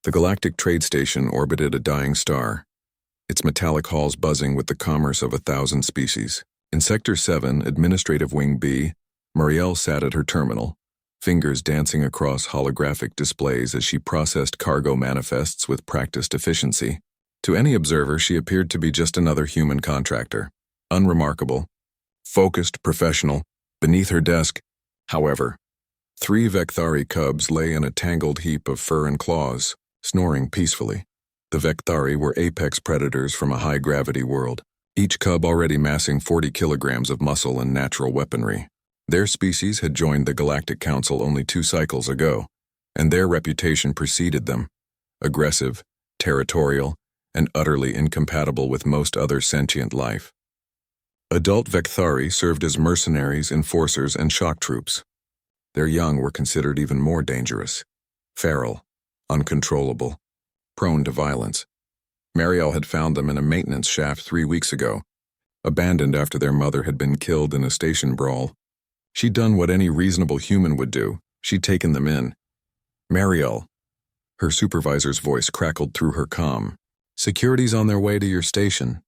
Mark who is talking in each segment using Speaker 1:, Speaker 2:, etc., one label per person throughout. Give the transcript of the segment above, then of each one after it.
Speaker 1: The galactic trade station orbited a dying star, its metallic halls buzzing with the commerce of 1,000 species. In Sector 7, Administrative Wing B, Muriel sat at her terminal, fingers dancing across holographic displays as she processed cargo manifests with practiced efficiency. To any observer, she appeared to be just another human contractor. Unremarkable, focused, professional. Beneath her desk, however, 3 Vecthari cubs lay in a tangled heap of fur and claws, snoring peacefully. The Vecthari were apex predators from a high-gravity world, each cub already massing 40 kilograms of muscle and natural weaponry. Their species had joined the Galactic Council only 2 cycles ago, and their reputation preceded them: aggressive, territorial, and utterly incompatible with most other sentient life. Adult Vecthari served as mercenaries, enforcers, and shock troops. Their young were considered even more dangerous: feral, uncontrollable, prone to violence. Mariel had found them in a maintenance shaft 3 weeks ago, abandoned after their mother had been killed in a station brawl. She'd done what any reasonable human would do. She'd taken them in. Mariel. Her supervisor's voice crackled through her comm. Security's on their way to your station.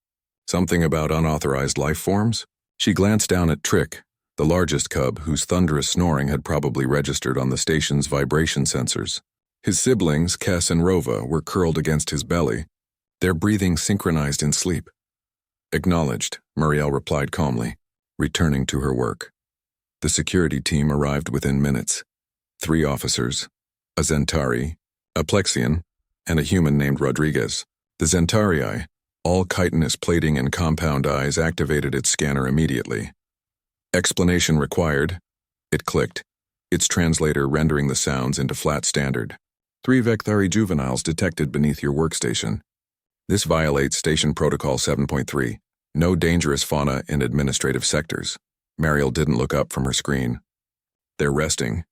Speaker 1: Something about unauthorized life forms? She glanced down at Trick, the largest cub whose thunderous snoring had probably registered on the station's vibration sensors. His siblings, Kes and Rova, were curled against his belly, their breathing synchronized in sleep. Acknowledged, Muriel replied calmly, returning to her work. The security team arrived within minutes. 3 officers, a Zentari, a Plexian, and a human named Rodriguez. The Zentarii, all chitinous plating and compound eyes, activated its scanner immediately. Explanation required. It clicked, its translator rendering the sounds into flat standard. 3 Vecthari juveniles detected beneath your workstation. This violates Station Protocol 7.3. No dangerous fauna in administrative sectors. Mariel didn't look up from her screen. They're resting.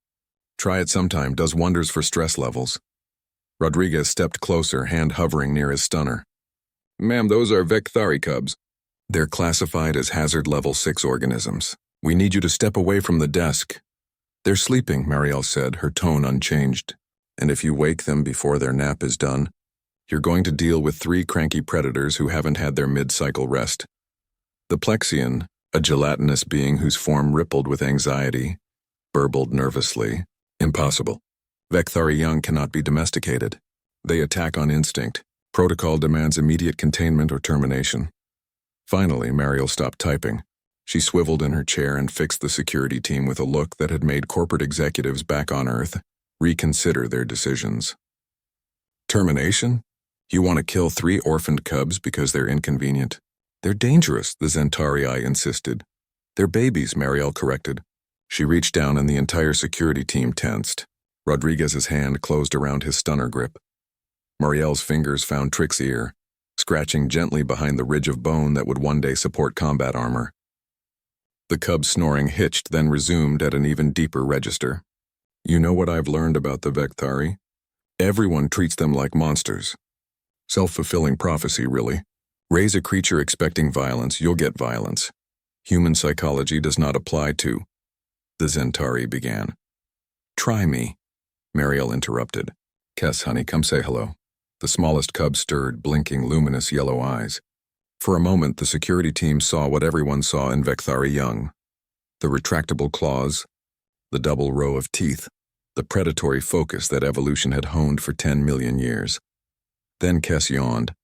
Speaker 1: Try it sometime, does wonders for stress levels. Rodriguez stepped closer, hand hovering near his stunner. Ma'am, those are Vecthari cubs. They're classified as hazard level 6 organisms. We need you to step away from the desk. They're sleeping, Mariel said, her tone unchanged. And if you wake them before their nap is done, you're going to deal with 3 cranky predators who haven't had their mid-cycle rest. The Plexian, a gelatinous being whose form rippled with anxiety, burbled nervously. Impossible. Vecthari young cannot be domesticated. They attack on instinct. Protocol demands immediate containment or termination. Finally, Mariel stopped typing. She swiveled in her chair and fixed the security team with a look that had made corporate executives back on Earth reconsider their decisions. Termination? You want to kill 3 orphaned cubs because they're inconvenient? They're dangerous, the Zentarii insisted. They're babies, Mariel corrected. She reached down and the entire security team tensed. Rodriguez's hand closed around his stunner grip. Mariel's fingers found Trick's ear, scratching gently behind the ridge of bone that would one day support combat armor. The cub's snoring hitched, then resumed at an even deeper register. You know what I've learned about the Vecthari? Everyone treats them like monsters. Self-fulfilling prophecy, really. Raise a creature expecting violence, you'll get violence. Human psychology does not apply to... The Zentari began. Try me, Mariel interrupted. Kes, honey, come say hello. The smallest cub stirred, blinking luminous yellow eyes. For a moment, the security team saw what everyone saw in Vecthari young. The retractable claws, the double row of teeth, the predatory focus that evolution had honed for 10 million years. Then Kes yawned,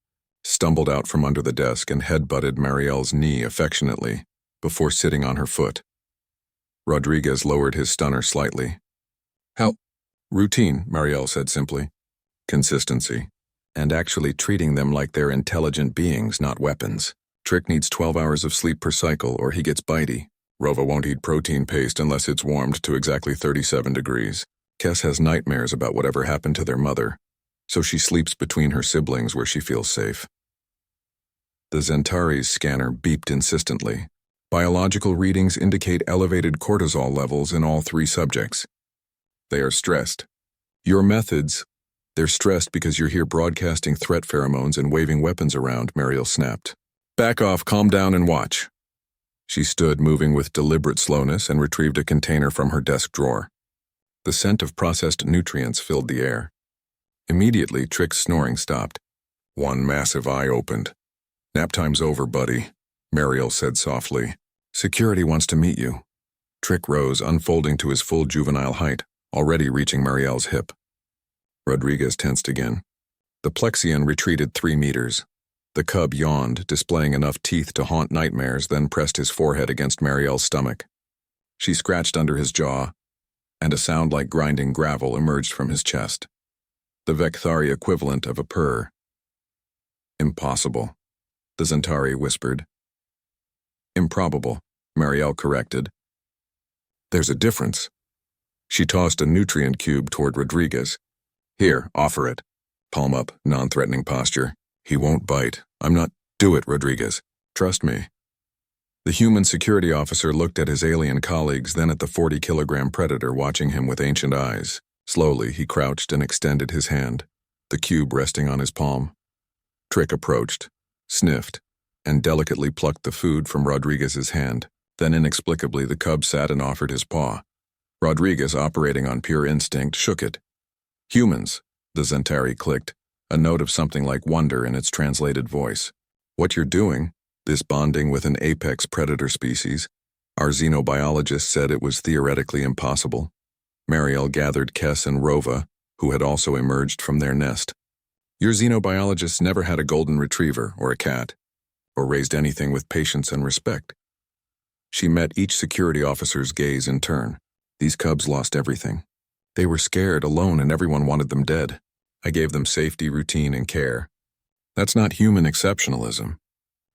Speaker 1: stumbled out from under the desk and headbutted Mariel's knee affectionately, before sitting on her foot. Rodriguez lowered his stunner slightly. How? Routine, Mariel said simply. Consistency. And actually treating them like they're intelligent beings, not weapons. Trick needs 12 hours of sleep per cycle or he gets bitey. Rova won't eat protein paste unless it's warmed to exactly 37 degrees. Kes has nightmares about whatever happened to their mother, so she sleeps between her siblings where she feels safe. The Zentari's scanner beeped insistently. Biological readings indicate elevated cortisol levels in all 3 subjects. They are stressed. Your methods... They're stressed because you're here broadcasting threat pheromones and waving weapons around, Mariel snapped. Back off, calm down and watch. She stood, moving with deliberate slowness, and retrieved a container from her desk drawer. The scent of processed nutrients filled the air. Immediately, Trick's snoring stopped. One massive eye opened. "Nap time's over, buddy," Mariel said softly. "Security wants to meet you." Trick rose, unfolding to his full juvenile height, already reaching Mariel's hip. Rodriguez tensed again. The Plexian retreated 3 meters. The cub yawned, displaying enough teeth to haunt nightmares, then pressed his forehead against Mariel's stomach. She scratched under his jaw, and a sound like grinding gravel emerged from his chest. The Vekthari equivalent of a purr. "Impossible," the Zentari whispered. "Improbable," Mariel corrected. "There's a difference." She tossed a nutrient cube toward Rodriguez. "Here, offer it." Palm up, non-threatening posture. "He won't bite. I'm not—" "Do it, Rodriguez. Trust me." The human security officer looked at his alien colleagues, then at the 40-kilogram predator watching him with ancient eyes. Slowly, he crouched and extended his hand, the cube resting on his palm. Trick approached, sniffed, and delicately plucked the food from Rodriguez's hand. Then inexplicably, the cub sat and offered his paw. Rodriguez, operating on pure instinct, shook it. "Humans," the Zentari clicked, a note of something like wonder in its translated voice. "What you're doing, this bonding with an apex predator species, our xenobiologist said it was theoretically impossible." Mariel gathered Kess and Rova, who had also emerged from their nest. "Your xenobiologist never had a golden retriever or a cat, or raised anything with patience and respect." She met each security officer's gaze in turn. These cubs lost everything. They were scared, alone, and everyone wanted them dead. I gave them safety, routine, and care. That's not human exceptionalism.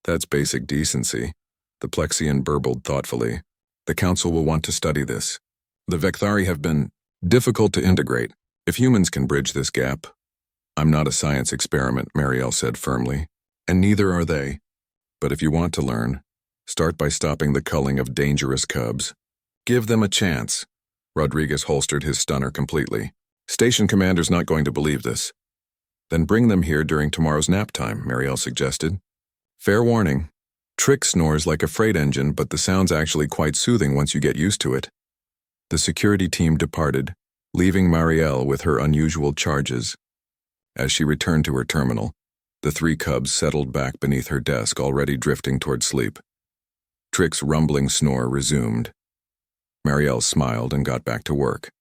Speaker 1: That's basic decency, the Plexian burbled thoughtfully. "The council will want to study this. The Vekthari have been difficult to integrate. If humans can bridge this gap—" "I'm not a science experiment," Mariel said firmly, "and neither are they. But if you want to learn, start by stopping the culling of dangerous cubs. Give them a chance." Rodriguez holstered his stunner completely. "Station commander's not going to believe this." "Then bring them here during tomorrow's nap time," Mariel suggested. "Fair warning. Trick snores like a freight engine, but the sound's actually quite soothing once you get used to it." The security team departed, leaving Mariel with her unusual charges. As she returned to her terminal, the 3 cubs settled back beneath her desk, already drifting toward sleep. Trick's rumbling snore resumed. Mariel smiled and got back to work.